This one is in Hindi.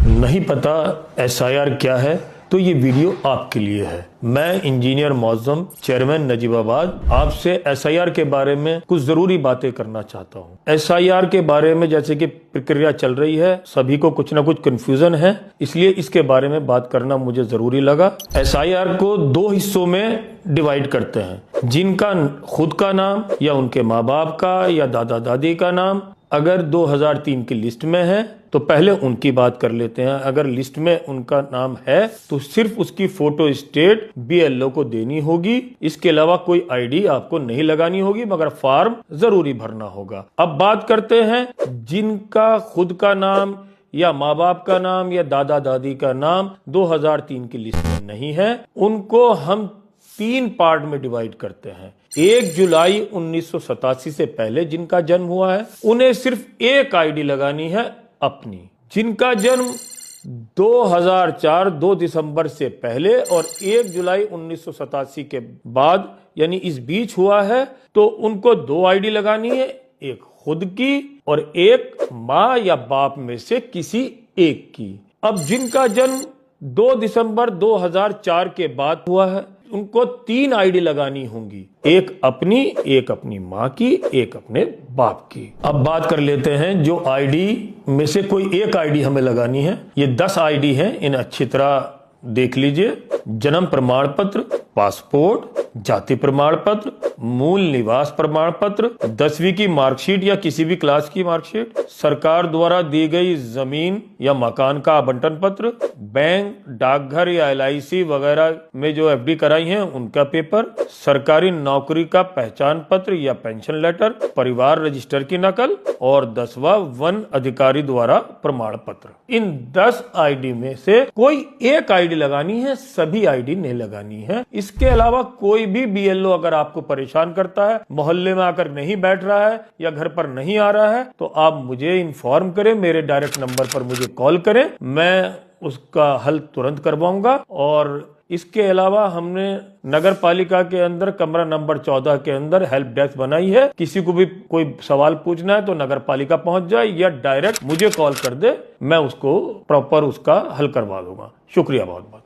नहीं पता एसआईआर क्या है तो ये वीडियो आपके लिए है। मैं इंजीनियर मौज़म चेयरमैन नजीबाबाद आपसे एसआईआर के बारे में कुछ जरूरी बातें करना चाहता हूँ। एसआईआर के बारे में जैसे कि प्रक्रिया चल रही है, सभी को कुछ ना कुछ कंफ्यूजन है, इसलिए इसके बारे में बात करना मुझे जरूरी लगा। एसआईआर को दो हिस्सों में डिवाइड करते हैं। जिनका खुद का नाम या उनके माँ बाप का या दादा दादी का नाम अगर 2003 की लिस्ट में है तो पहले उनकी बात कर लेते हैं। अगर लिस्ट में उनका नाम है तो सिर्फ उसकी फोटो स्टेट बीएलओ को देनी होगी। इसके अलावा कोई आईडी आपको नहीं लगानी होगी, मगर फॉर्म जरूरी भरना होगा। अब बात करते हैं जिनका खुद का नाम या माँ बाप का नाम या दादा दादी का नाम 2003 की लिस्ट में नहीं है, उनको हम 3 पार्ट में डिवाइड करते हैं। 1 जुलाई 1987 से पहले जिनका जन्म हुआ है उन्हें सिर्फ एक आईडी लगानी है अपनी। जिनका जन्म 2004 2 दिसंबर से पहले और 1 जुलाई 1987 के बाद यानी इस बीच हुआ है तो उनको 2 आईडी लगानी है, एक खुद की और एक माँ या बाप में से किसी एक की। अब जिनका जन्म 2 दिसंबर 2004 के बाद हुआ है उनको 3 आईडी लगानी होंगी, एक अपनी माँ की, एक अपने बाप की। अब बात कर लेते हैं जो आईडी में से कोई एक आईडी हमें लगानी है। ये 10 आईडी हैं, इन अच्छी तरह देख लीजिए। जन्म प्रमाण पत्र, पासपोर्ट, जाति प्रमाण पत्र, मूल निवास प्रमाण पत्र, 10वीं की मार्कशीट या किसी भी क्लास की मार्कशीट, सरकार द्वारा दी गई जमीन या मकान का आवंटन पत्र, बैंक, डाकघर या एलआईसी वगैरह में जो एफडी कराई है उनका पेपर, सरकारी नौकरी का पहचान पत्र या पेंशन लेटर, परिवार रजिस्टर की नकल और 10वां वन अधिकारी द्वारा प्रमाण पत्र। इन 10 आईडी में से कोई एक आईडी लगानी है, सभी आईडी नहीं लगानी है। इसके अलावा कोई भी बीएलओ अगर आपको परेशान करता है, मोहल्ले में आकर नहीं बैठ रहा है या घर पर नहीं आ रहा है तो आप मुझे इन्फॉर्म करें, मेरे डायरेक्ट नंबर पर मुझे कॉल करें, मैं उसका हल तुरंत करवाऊंगा। और इसके अलावा हमने नगर पालिका के अंदर कमरा नंबर 14 के अंदर हेल्प डेस्क बनाई है। किसी को भी कोई सवाल पूछना है तो नगर पालिका पहुंच जाए या डायरेक्ट मुझे कॉल कर दे, मैं उसको प्रॉपर उसका हल करवा दूंगा। शुक्रिया बहुत बहुत।